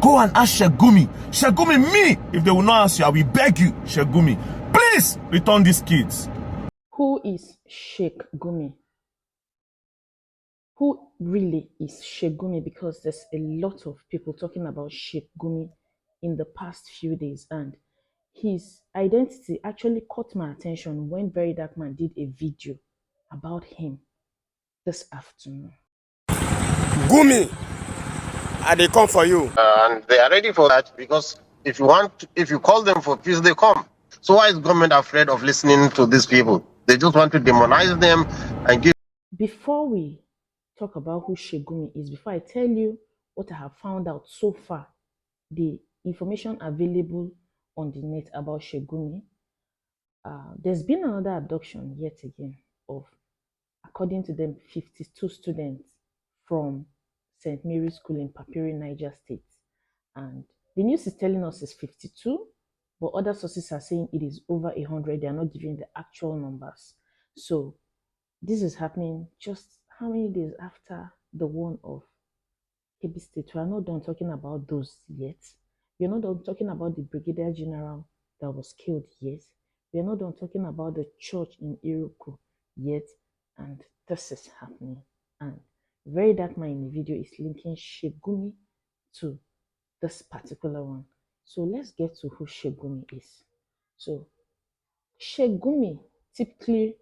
Go and ask Sheikh Gumi. Sheikh Gumi, me, if they will not answer you, I will beg you, Sheikh Gumi, please return these kids. Who is Sheikh Gumi? Who really is Sheikh Gumi? Because there's a lot of people talking about Sheikh Gumi in the past few days, and his identity actually caught my attention when Very Dark Man did a video about him this afternoon. Gumi, they come for you. And they are ready for that, because if you call them for peace, they come. So why is government afraid of listening to these people? They just want to demonize them and give. Before we talk about who Sheikh Gumi is, before I tell you what I have found out so far, the information available on the net about Sheikh Gumi, there's been another abduction yet again of, according to them, 52 students from St. Mary's School in Papiri, Niger State. And the news is telling us it's 52, but other sources are saying it is over 100. They are not giving the actual numbers. So this is happening just how many days after the one of Kebbi State? We are not done talking about those yet. We are not done talking about the Brigadier General that was killed yet. We are not done talking about the church in Iroko yet. And this is happening. And Very Dark Man in the video is linking Sheikh Gumi to this particular one. So let's get to who Sheikh Gumi is. So Sheikh Gumi typically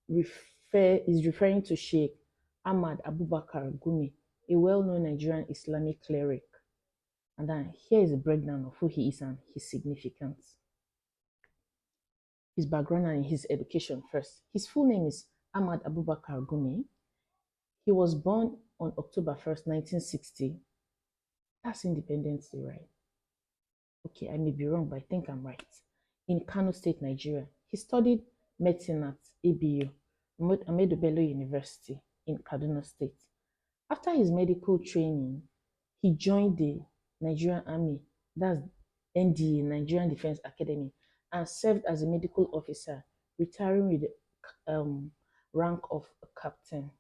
is referring to Sheikh Ahmad Gumi, a well-known Nigerian Islamic cleric. And then here is a breakdown of who he is and his significance. His background and his education first. His full name is Ahmad Gumi. He was born on October 1st, 1960. That's Independence Day, right? Okay, I may be wrong, but I think I'm right. In Kano State, Nigeria. He studied medicine at ABU, Ahmadu Bello University in Kaduna State. After his medical training, he joined the Nigerian Army, that's NDA, Nigerian Defense Academy, and served as a medical officer, retiring with the rank of a captain.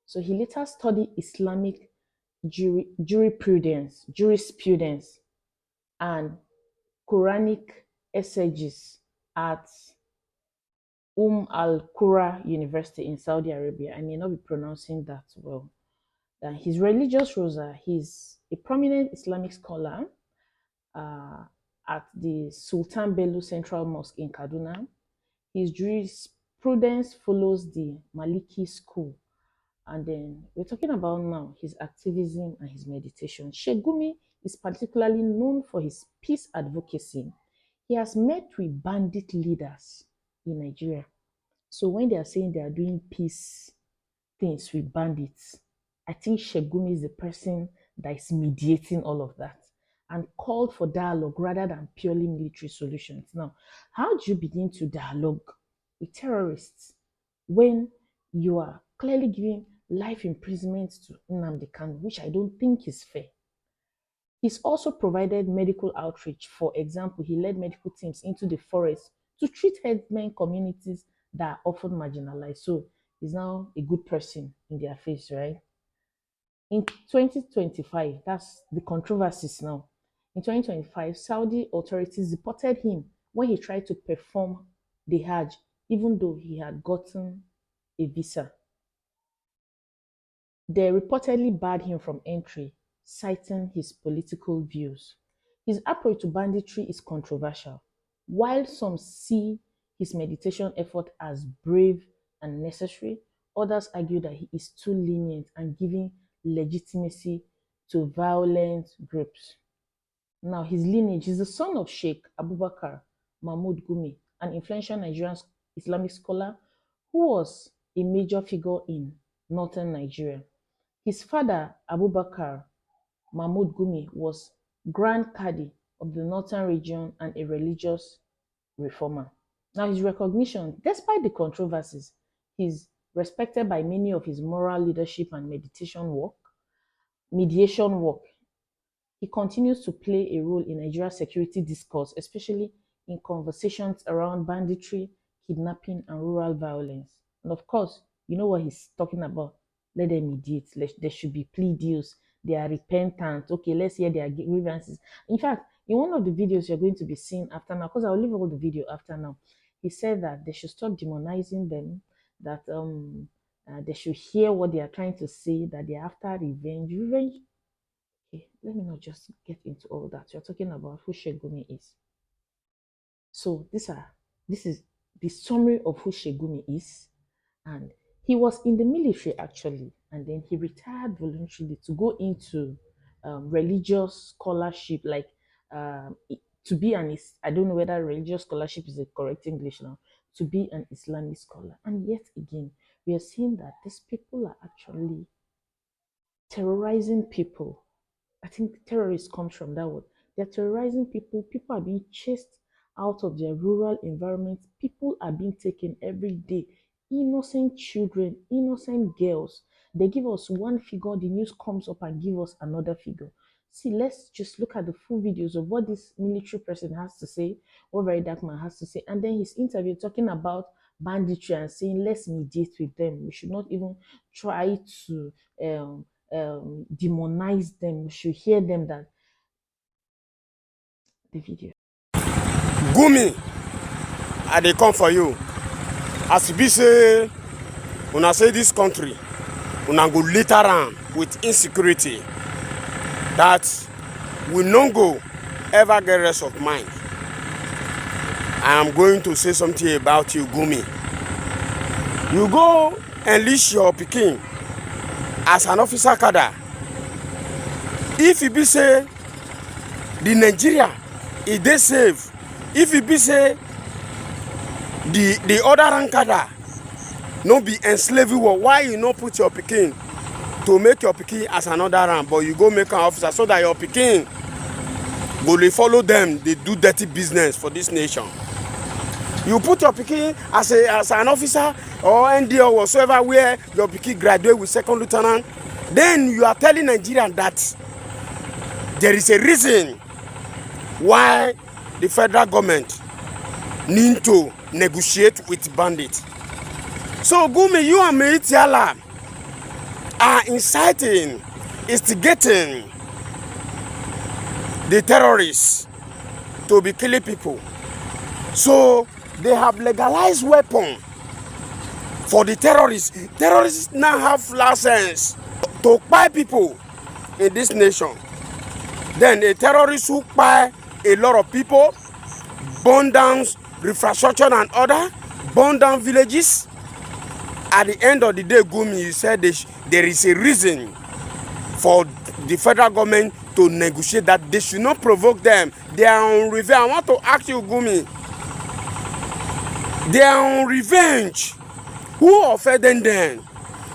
So he later studied Islamic jurisprudence, and Quranic exegesis at Al-Qura University in Saudi Arabia. I may not be pronouncing that well. His religious roles are, he's a prominent Islamic scholar at the Sultan Bello Central Mosque in Kaduna. His jurisprudence follows the Maliki school. And then we're talking about now his activism and his meditation. Sheikh Gumi is particularly known for his peace advocacy. He has met with bandit leaders in Nigeria. So when they are saying they are doing peace things with bandits, I think Sheikh Gumi is the person that is mediating all of that and called for dialogue rather than purely military solutions. Now, how do you begin to dialogue with terrorists when you are clearly giving life imprisonment to Nnamdi Kanu, which I don't think is fair? He's also provided medical outreach. For example, he led medical teams into the forest to treat herdsmen communities that are often marginalized. So he's now a good person in their face, right? In 2025, that's the controversies now. In 2025, Saudi authorities deported him when he tried to perform the Hajj, even though he had gotten a visa. They reportedly barred him from entry, citing his political views. His approach to banditry is controversial. While some see his meditation effort as brave and necessary, others argue that he is too lenient and giving legitimacy to violent groups. Now, his lineage is the son of Sheikh Abubakar Mahmoud Gumi, an influential Nigerian Islamic scholar who was a major figure in northern Nigeria. His father, Abubakar Mahmoud Gumi, was Grand Qadi of the northern region and a religious reformer. Now, his recognition, despite the controversies, he's respected by many of his moral leadership and mediation work. He continues to play a role in Nigeria's security discourse, especially in conversations around banditry, kidnapping, and rural violence. And of course, you know what he's talking about. Let them mediate. There should be plea deals. they are repentant. Okay, let's hear their grievances. In fact, in one of the videos you're going to be seeing after now, because I'll leave all the video after now, he said that they should stop demonizing them, that they should hear what they are trying to say, that they're after revenge. Revenge. Okay, let me not just get into all that. You're talking about who Sheikh Gumi is. So this is the summary of who Sheikh Gumi is. And he was in the military actually, and then he retired voluntarily to go into religious scholarship, like to be I don't know whether religious scholarship is the correct English now, to be an Islamic scholar. And yet again, we are seeing that these people are actually terrorizing people. I think terrorist comes from that word. They're terrorizing people. People are being chased out of their rural environments. People are being taken every day. Innocent children, innocent girls. They give us one figure, the news comes up and give us another figure. See, let's just look at the full videos of what this military person has to say, what Very Dark Man has to say, and then his interview talking about banditry and saying, let's mediate with them. We should not even try to demonize them. We should hear them. That the video. Gumi, I dey come for you. As we say, una say this country, una go litter am with insecurity. That we no go ever get rest of mind. I am going to say something about you, Gumi. You go enlist your pikin as an officer cadre. If you be say the Nigeria, if they save, if you be say the other rank cadre no be enslaved war, why you no put your pikin to make your pikin as another rank, but you go make an officer so that your pikin go dey follow them, they do dirty business for this nation. You put your pikin as an officer or ND or whatsoever where your pikin graduate with second lieutenant, then you are telling Nigerians that there is a reason why the federal government need to negotiate with bandits. So Gumi, you and Meitiala are inciting, instigating the terrorists to be killing people. So they have legalized weapons for the terrorists. Terrorists now have license to buy people in this nation. Then a terrorist who buy a lot of people, burn down infrastructure and other, burn down villages. At the end of the day, Gumi, you said there is a reason for the federal government to negotiate, that they should not provoke them. They are on revenge. I want to ask you, Gumi, they are on revenge. Who offended them?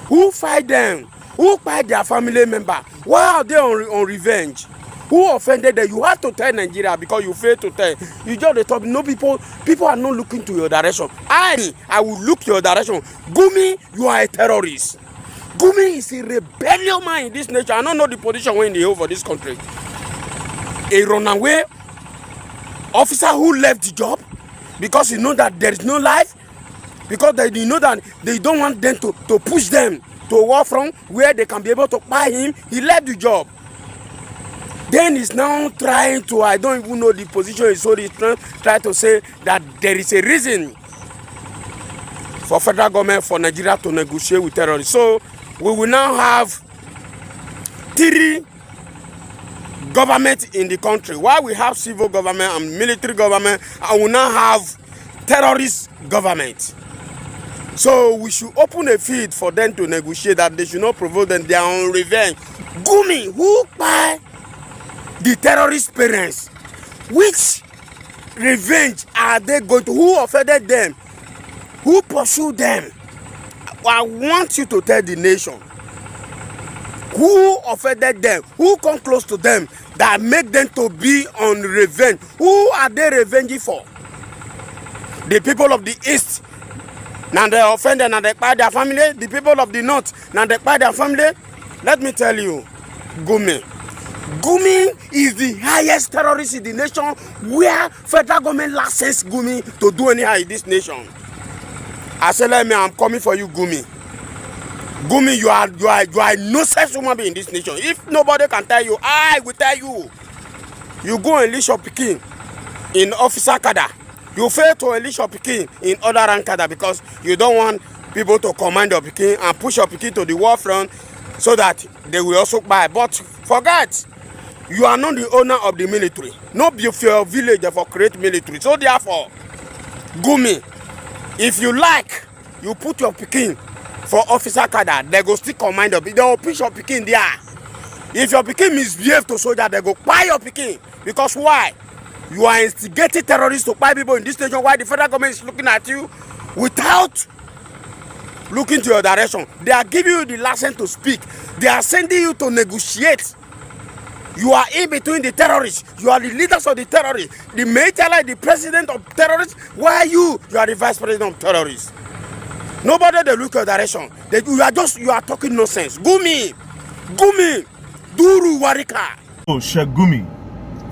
Who fight them? Who fight their family member? Why are they on revenge? Who offended them? You have to tell Nigeria, because you fail to tell. You just the top. No, people are not looking to your direction. I will look your direction. Gumi, you are a terrorist. Gumi is a rebellion man in this nation. I don't know the position when they hold for this country. A runaway officer who left the job because he know that there is no life, because they know that they don't want them to push them to a war front where they can be able to buy him. He left the job. Then he's now trying to, I don't even know the position he's holding, trying to say that there is a reason for federal government, for Nigeria to negotiate with terrorists. So we will now have 3 governments in the country. While we have civil government and military government, and we now have terrorist government. So we should open a field for them to negotiate, that they should not provoke them. They are on revenge. Gumi, who buy the terrorist parents? Which revenge are they going to? Who offended them? Who pursued them? I want you to tell the nation who offended them, who come close to them, that make them to be on revenge. Who are they revenging for? The people of the east, now they offended, now they buy their family. The people of the north, now they buy their family. Let me tell you, Gumi is the highest terrorist in the nation, where federal government license Gumi to do anyhow in this nation. I said, I'm coming for you, Gumi. Gumi, you are no such human being in this nation. If nobody can tell you, I will tell you. You go and leash your pikin in officer kada. You fail to enlist your pikin in other rank kada because you don't want people to command your pikin and push your pikin to the war front so that they will also buy. But forget, you are not the owner of the military. No be your village for create military. So therefore, Gumi, if you like, you put your pikin for officer kada, they go still command your pikin. They will push your pikin there. If your pikin misbehave to soldier, they go buy your pikin. Because why? You are instigating terrorists to buy people in this nation while the federal government is looking at you without looking to your direction. They are giving you the license to speak. They are sending you to negotiate. You are in between the terrorists. You are the leaders of the terrorists. The major, like the president of terrorists. Why are you? You are the vice president of terrorists. Nobody they look your direction. You are talking nonsense. Gumi, Duru Warika. Oh, Sheikh Gumi.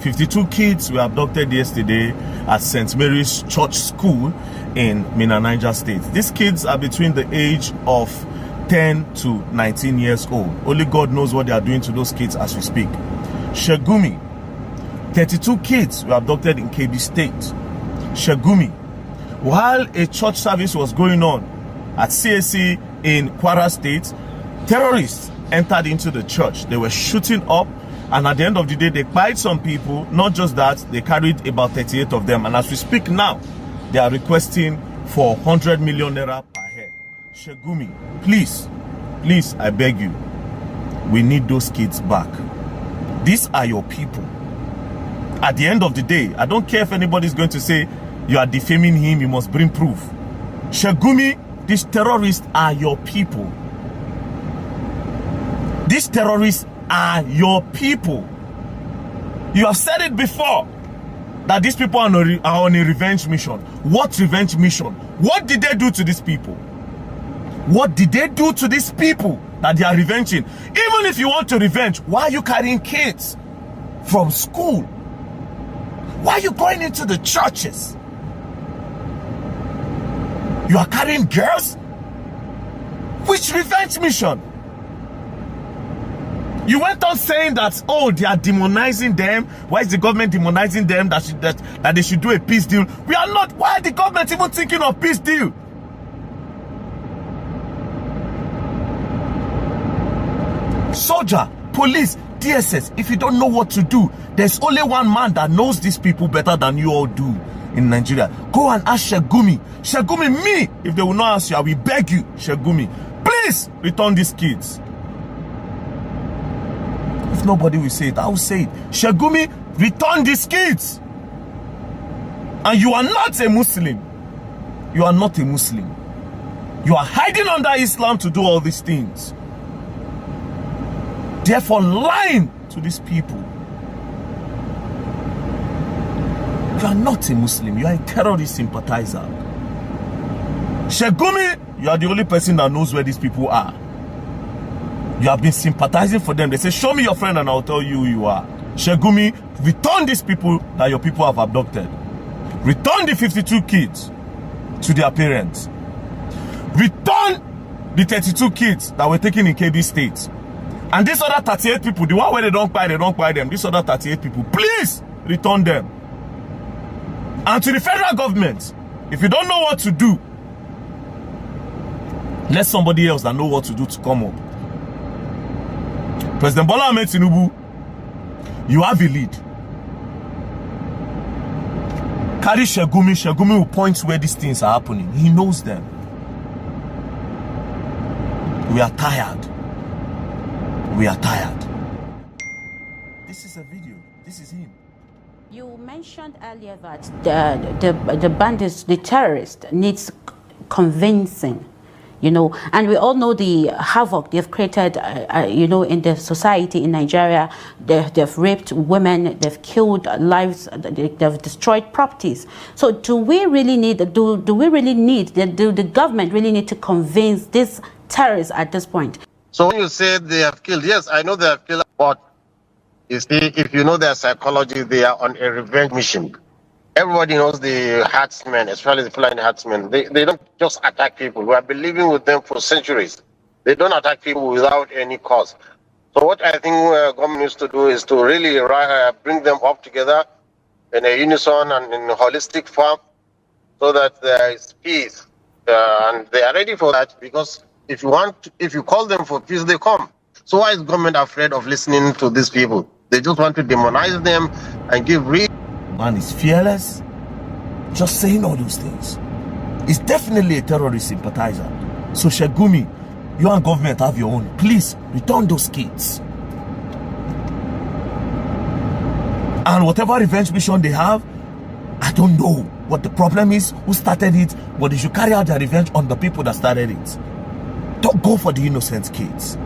52 kids were abducted yesterday at St. Mary's Church School in Niger State. These kids are between the age of 10 to 19 years old. Only God knows what they are doing to those kids as we speak. Sheikh Gumi, 32 kids were abducted in KB State. Sheikh Gumi, while a church service was going on at CAC in Kwara State, terrorists entered into the church. They were shooting up, and at the end of the day, they killed some people. Not just that, they carried about 38 of them. And as we speak now, they are requesting for 100 million naira per head. Sheikh Gumi, please, I beg you, we need those kids back. These are your people. At the end of the day, I don't care if anybody's going to say you are defaming him, you must bring proof. Sheikh Gumi, these terrorists are your people. These terrorists are your people. You have said it before that these people are on a revenge mission. What revenge mission? What did they do to these people? What did they do to these people that they are revenging? Even if you want to revenge, why are you carrying kids from school? Why are you going into the churches? You are carrying girls? Which revenge mission? You went on saying that, oh, they are demonizing them. Why is the government demonizing them? That they should do a peace deal. We are not. Why is the government even thinking of peace deal? Soldier, police, DSS, if you don't know what to do, there's only one man that knows these people better than you all do in Nigeria. Go and ask Sheikh Gumi. Sheikh Gumi, me, if they will not ask you, I will beg you, Sheikh Gumi, please return these kids. If nobody will say it, I will say it. Sheikh Gumi, return these kids. And you are not a Muslim. You are not a Muslim. You are hiding under Islam to do all these things. Therefore, lying to these people. You are not a Muslim. You are a terrorist sympathizer. Sheikh Gumi, you are the only person that knows where these people are. You have been sympathizing for them. They say, show me your friend and I'll tell you who you are. Sheikh Gumi, return these people that your people have abducted. Return the 52 kids to their parents. Return the 32 kids that were taken in KB State. And these other 38 people, the one where they don't buy them. These other 38 people, please return them. And to the federal government, if you don't know what to do, let somebody else that know what to do to come up. President Bola Ahmed Tinubu, you have a lead. Carry Sheikh Gumi. Sheikh Gumi will point where these things are happening. He knows them. We are tired. We are tired. This is a video. This is him. You mentioned earlier that the bandits, the terrorists, needs convincing. You know, and we all know the havoc they've created, you know, in the society in Nigeria. They've raped women, they've killed lives, they've destroyed properties. So do we really need, do the government really need to convince these terrorists at this point? So when you say they have killed, yes, I know they have killed, but you see, if you know their psychology, they are on a revenge mission. Everybody knows the herdsmen, especially the flying herdsmen. They don't just attack people. We have been living with them for centuries. They don't attack people without any cause. So what I think government needs to do is to really bring them up together in a unison and in a holistic form, so that there is peace, and they are ready for that. Because if you call them for peace, they come. So why is government afraid of listening to these people? They just want to demonize them and give Man is fearless, just saying all those things. He's definitely a terrorist sympathizer. So Sheikh Gumi, you and government have your own. Please return those kids. And whatever revenge mission they have, I don't know what the problem is, who started it, but they should carry out their revenge on the people that started it. Don't go for the innocent kids.